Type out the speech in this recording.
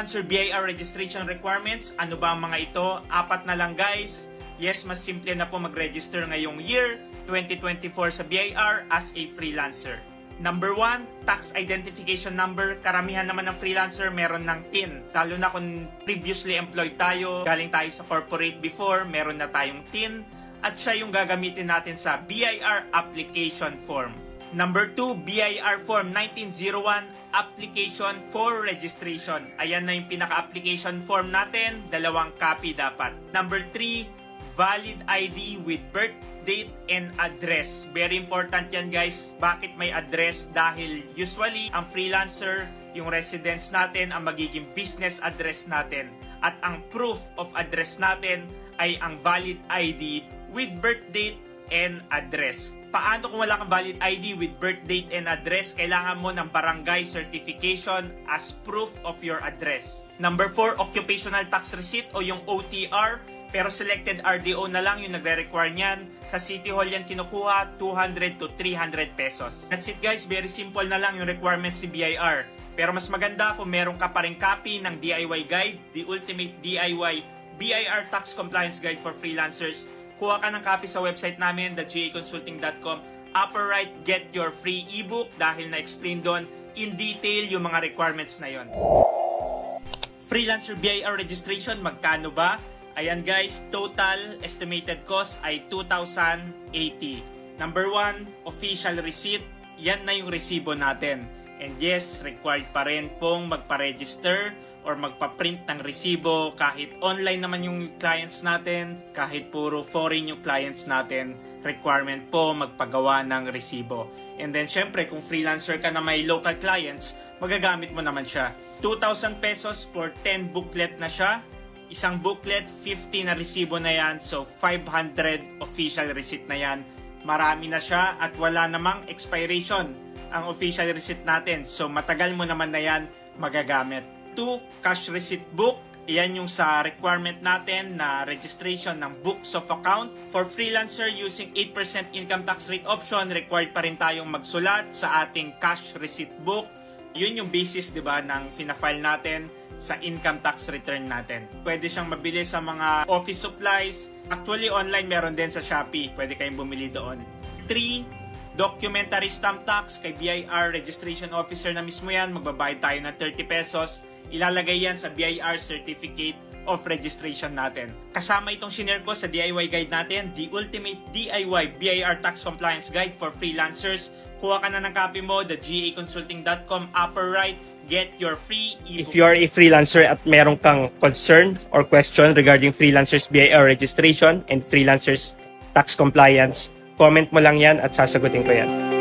freelancer BIR registration requirements. Ano ba ang mga ito? 4 na lang guys. Yes, mas simple na po mag-register ngayong year 2024 sa BIR as a freelancer. Number 1, tax identification number. Karamihan naman ng freelancer meron ng TIN. Lalo na kung previously employed tayo, galing tayo sa corporate before, meron na tayong TIN. At siya yung gagamitin natin sa BIR application form. Number 2, BIR form 1901, application for registration. Ayan na yung pinaka-application form natin. 2 copy dapat. Number 3, valid ID with birth date and address. Very important yan guys. Bakit may address? Dahil usually ang freelancer, yung residence natin ang magiging business address natin. At ang proof of address natin ay ang valid ID with birth date and address. Paano kung wala kang valid ID with birth date and address? Kailangan mo ng barangay certification as proof of your address. Number 4, occupational tax receipt o yung OTR. Pero selected RDO na lang yung nagre-require niyan. Sa City Hall yan kinukuha, 200 to 300 pesos. That's it guys, very simple na lang yung requirements ni BIR. Pero mas maganda kung meron ka pa rin copy ng DIY Guide, The Ultimate DIY BIR Tax Compliance Guide for Freelancers. Kuha ka ng copy sa website namin, thegaconsulting.com. Upper right, get your free ebook dahil na-explain doon in detail yung mga requirements na yon. Freelancer BIR registration, magkano ba? Ayan guys, total estimated cost ay 2,080. Number 1, official receipt. Yan na yung resibo natin. And yes, required pa rin pong magpa-register or magpa-print ng resibo kahit online naman yung clients natin, kahit puro foreign yung clients natin, requirement po magpagawa ng resibo. And then syempre kung freelancer ka na may local clients, magagamit mo naman siya. 2,000 pesos for 10 booklet na siya. Isang booklet, 50 na resibo na yan. So, 500 official receipt na yan. Marami na siya at wala namang expiration ang official receipt natin. So, matagal mo naman na yan magagamit. 2, cash receipt book. Iyan yung sa requirement natin na registration ng books of account. For freelancer using 8% income tax rate option, required pa rin tayong magsulat sa ating cash receipt book. Yun yung basis, 'di ba, ng fina-file natin sa income tax return natin. Pwede siyang mabili sa mga office supplies. Actually, online meron din sa Shopee. Pwede kayong bumili doon. 3, documentary stamp tax. Kay BIR registration officer na mismo yan. Magbabayad tayo ng 30 pesos. Ilalagay yan sa BIR certificate of registration natin. Kasama itong shinare ko sa DIY guide natin, The Ultimate DIY BIR Tax Compliance Guide for Freelancers. Kuha ka na ng copy mo, thegaconsulting.com, upper right, get your free ebook. If you are a freelancer at meron kang concern or question regarding freelancers BIR registration and freelancers tax compliance, comment mo lang yan at sasagutin ko yan.